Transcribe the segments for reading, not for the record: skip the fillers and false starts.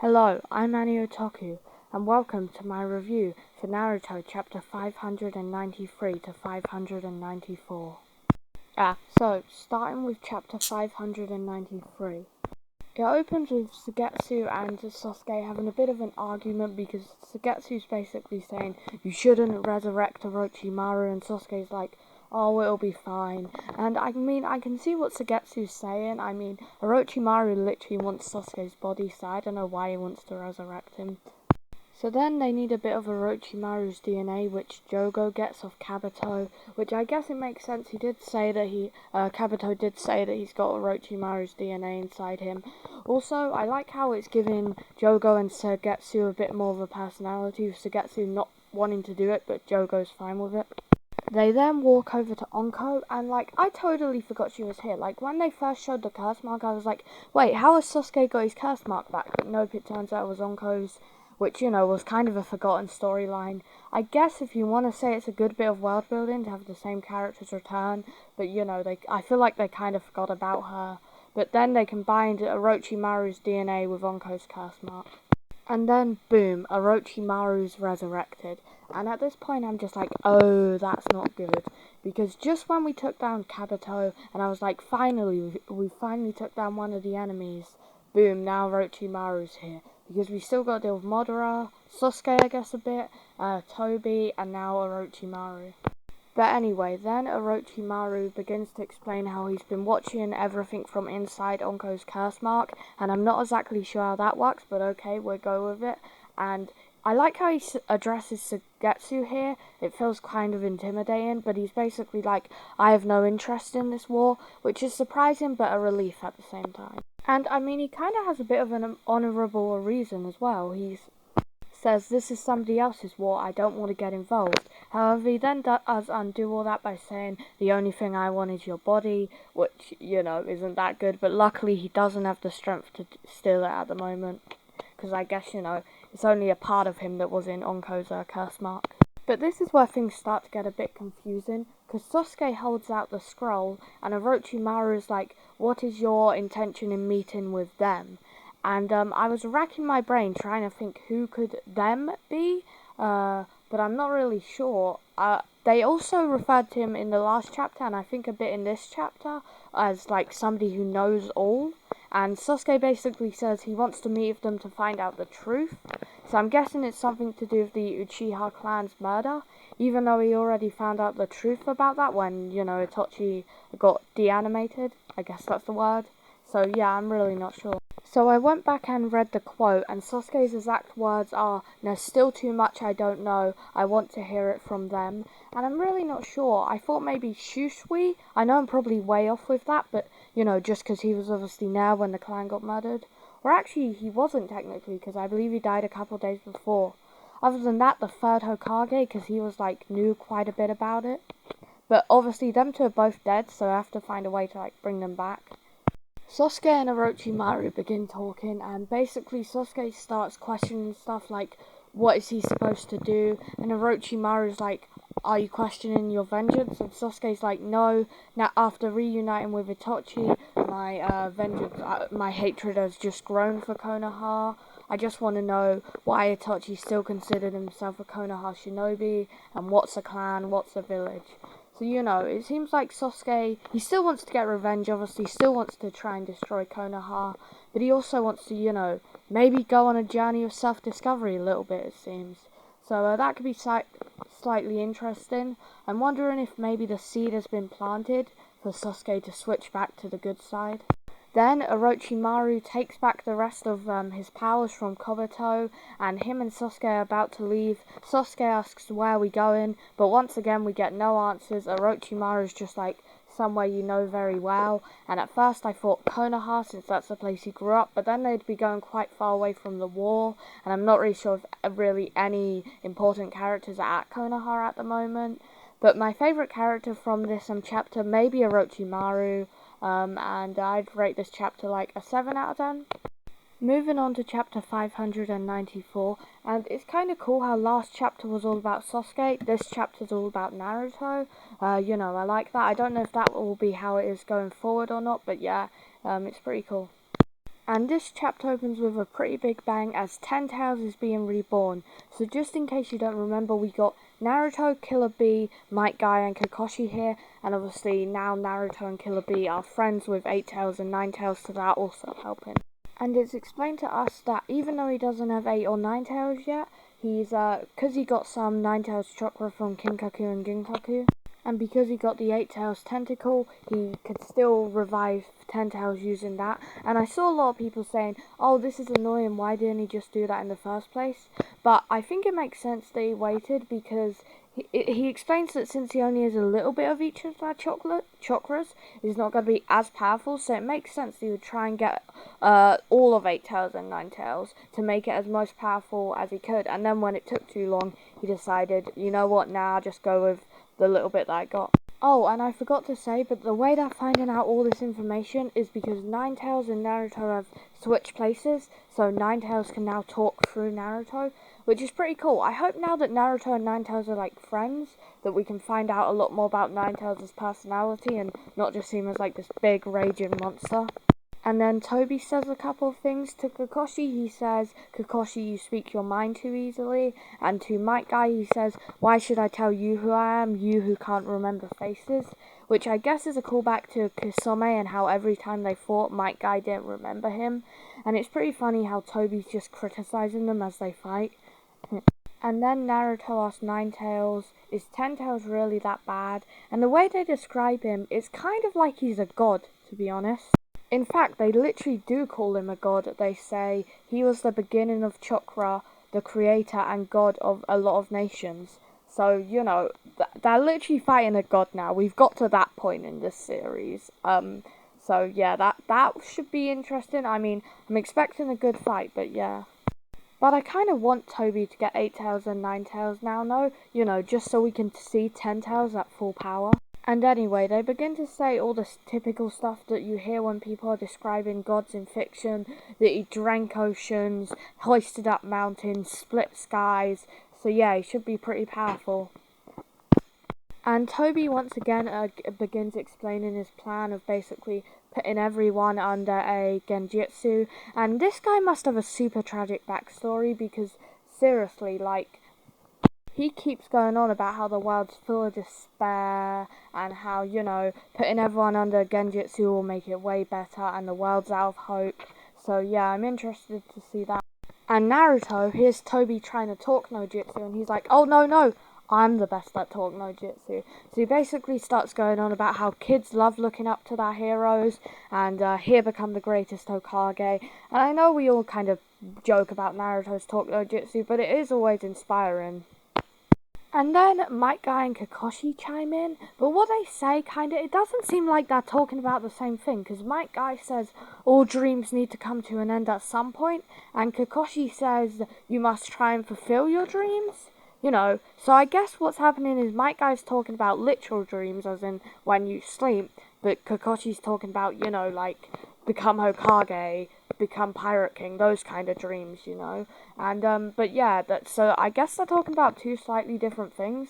Hello, I'm Otaku, and welcome to my review for Naruto chapter 593 to 594. So starting with chapter 593. It opens with Sugetsu and Sasuke having a bit of an argument because Sugetsu's basically saying, you shouldn't resurrect Orochimaru, and Sasuke's like, oh, it'll be fine. And I mean, I can see what Sugetsu's saying. I mean, Orochimaru literally wants Sasuke's body, so I don't know why he wants to resurrect him. So then they need a bit of Orochimaru's DNA, which Jogo gets off Kabuto, which I guess it makes sense. He did say that Kabuto did say that he's got Orochimaru's DNA inside him. Also, I like how it's giving Jogo and Sugetsu a bit more of a personality, with Sugetsu not wanting to do it, but Jogo's fine with it. They then walk over to Onko, and I totally forgot she was here. When they first showed the curse mark, I was like, wait, how has Sasuke got his curse mark back? But nope, it turns out it was Onko's, which, was kind of a forgotten storyline. I guess if you want to say it's a good bit of world building to have the same characters return, but I feel like they kind of forgot about her. But then they combined Orochimaru's DNA with Onko's curse mark. And then, boom, Orochimaru's resurrected. And at this point, I'm just like, oh, that's not good. Because just when we took down Kabuto, and I was like, finally, we finally took down one of the enemies, boom, now Orochimaru's here. Because we still got to deal with Madara, Sasuke, I guess, a bit, Tobi, and now Orochimaru. But anyway, then Orochimaru begins to explain how he's been watching everything from inside Onko's curse mark, and I'm not exactly sure how that works, but okay, we'll go with it. And I like how he addresses Sugetsu here. It feels kind of intimidating, but he's basically like, I have no interest in this war, which is surprising but a relief at the same time. And I mean, he kind of has a bit of an honourable reason as well. He says, this is somebody else's war, I don't want to get involved. However, he then does undo all that by saying, the only thing I want is your body, which, isn't that good, but luckily he doesn't have the strength to steal it at the moment. Because I guess, it's only a part of him that was in Onko's curse mark. But this is where things start to get a bit confusing, because Sasuke holds out the scroll, and Orochimaru is like, what is your intention in meeting with them? And I was racking my brain trying to think who could them be, but I'm not really sure. They also referred to him in the last chapter, and I think a bit in this chapter, as somebody who knows all. And Sasuke basically says he wants to meet with them to find out the truth. So I'm guessing it's something to do with the Uchiha clan's murder, even though he already found out the truth about that when, Itachi got deanimated. I guess that's the word. So yeah, I'm really not sure. So I went back and read the quote, and Sasuke's exact words are, there's still too much I don't know, I want to hear it from them. And I'm really not sure. I thought maybe Shushui. I know I'm probably way off with that, but, just because he was obviously there when the clan got murdered. Or actually, he wasn't technically, because I believe he died a couple days before. Other than that, the third Hokage, because he was, knew quite a bit about it. But obviously, them two are both dead, so I have to find a way to, bring them back. Sasuke and Orochimaru begin talking, and basically Sasuke starts questioning stuff like, what is he supposed to do? And Orochimaru's like, are you questioning your vengeance? And Sasuke's like, no, now after reuniting with Itachi, my vengeance, my hatred has just grown for Konoha. I just want to know why Itachi still considered himself a Konoha shinobi, and what's a clan, what's a village. So, it seems like Sasuke, he still wants to get revenge, obviously, still wants to try and destroy Konoha, but he also wants to, maybe go on a journey of self-discovery a little bit, it seems. So, that could be slightly interesting. I'm wondering if maybe the seed has been planted for Sasuke to switch back to the good side. Then Orochimaru takes back the rest of his powers from Kabuto, and him and Sasuke are about to leave. Sasuke asks, where are we going? But once again we get no answers. Orochimaru's just like, somewhere you know very well. And at first I thought Konoha, since that's the place he grew up, but then they'd be going quite far away from the war, and I'm not really sure if really any important characters are at Konoha at the moment. But my favourite character from this chapter may be Orochimaru. And I'd rate this chapter a 7 out of 10. Moving on to chapter 594, and it's kind of cool how last chapter was all about Sasuke, this chapter's all about Naruto. I like that. I don't know if that will be how it is going forward or not, but yeah, it's pretty cool. And this chapter opens with a pretty big bang as Ten Tails is being reborn. So just in case you don't remember, we got Naruto, Killer Bee, Might Guy and Kakashi here. And obviously now Naruto and Killer Bee are friends with Eight Tails and Nine Tails, so that also helping. And it's explained to us that even though he doesn't have 8 or 9 tails yet, he's, because he got some 9 tails chakra from Kinkaku and Ginkaku, and because he got the 8 tails tentacle, he could still revive 10 tails using that. And I saw a lot of people saying, oh, this is annoying, why didn't he just do that in the first place? But I think it makes sense that he waited, because he explains that since he only has a little bit of each of their chakras, he's not going to be as powerful, so it makes sense that he would try and get all of 8 tails and 9 tails to make it as most powerful as he could. And then when it took too long, he decided, you know what, now I'll just go with the little bit that I got. Oh, and I forgot to say, but the way they're finding out all this information is because Nine Tails and Naruto have switched places, so Nine Tails can now talk through Naruto, which is pretty cool. I hope now that Naruto and Nine Tails are like friends, that we can find out a lot more about Nine Tails' personality and not just see him as like this big raging monster. And then Toby says a couple of things to Kakashi. He says, Kakashi, you speak your mind too easily. And to Might Guy, he says, why should I tell you who I am, you who can't remember faces? Which I guess is a callback to Kisame and how every time they fought, Might Guy didn't remember him. And it's pretty funny how Toby's just criticizing them as they fight. And then Naruto asks Nine Tails, is Ten Tails really that bad? And the way they describe him, it's kind of like he's a god, to be honest. In fact, they literally do call him a god. They say he was the beginning of chakra, the creator and god of a lot of nations. So, you know, they're literally fighting a god now. We've got to that point in this series. So yeah, that should be interesting. I mean, I'm expecting a good fight, but yeah. But I kind of want Toby to get 8 tails and 9 tails now, no? You know, just so we can see 10 tails at full power. And anyway, they begin to say all this typical stuff that you hear when people are describing gods in fiction, that he drank oceans, hoisted up mountains, split skies, so yeah, he should be pretty powerful. And Toby once again begins explaining his plan of basically putting everyone under a genjutsu, and this guy must have a super tragic backstory, because seriously, like, he keeps going on about how the world's full of despair and how, you know, putting everyone under genjutsu will make it way better and the world's out of hope. So yeah, I'm interested to see that. And Naruto, here's Toby trying to talk no jutsu and he's like, oh no, I'm the best at talk no jutsu. So he basically starts going on about how kids love looking up to their heroes and he'll become the greatest Hokage. And I know we all kind of joke about Naruto's talk no jutsu, but it is always inspiring. And then Might Guy and Kakashi chime in, but what they say it doesn't seem like they're talking about the same thing, because Might Guy says all dreams need to come to an end at some point, and Kakashi says you must try and fulfill your dreams. You know, so I guess what's happening is Might Guy's talking about literal dreams, as in when you sleep, but Kakashi's talking about, you know, like, become Hokage, become Pirate King, those kind of dreams, you know. And, but yeah, so I guess they're talking about two slightly different things.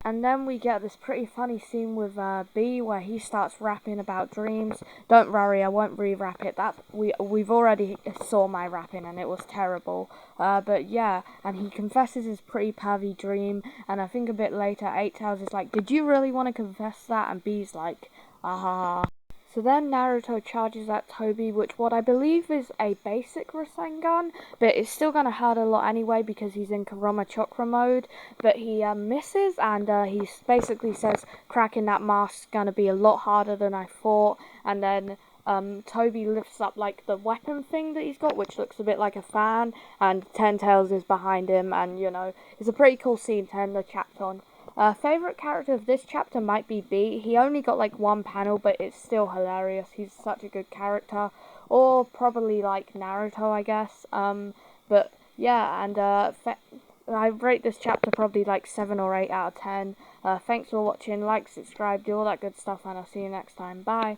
And then we get this pretty funny scene with B where he starts rapping about dreams. Don't worry, I won't re-rap it. We've already saw my rapping and it was terrible. But yeah, and he confesses his pretty pervy dream. And I think a bit later, 8 Tails is like, did you really want to confess that? And B's like, ah. So then Naruto charges at Toby, which what I believe is a basic Rasengan, but it's still going to hurt a lot anyway because he's in Kurama Chakra mode, but he misses and he basically says cracking that mask's going to be a lot harder than I thought, and then Toby lifts up like the weapon thing that he's got, which looks a bit like a fan, and Ten Tails is behind him, and you know, it's a pretty cool scene to end the chapter on. Favourite character of this chapter might be B. He only got like one panel, but it's still hilarious. He's such a good character. Or probably like Naruto, I guess. But yeah, and I rate this chapter probably like 7 or 8 out of 10. Thanks for watching. Like, subscribe, do all that good stuff, and I'll see you next time. Bye.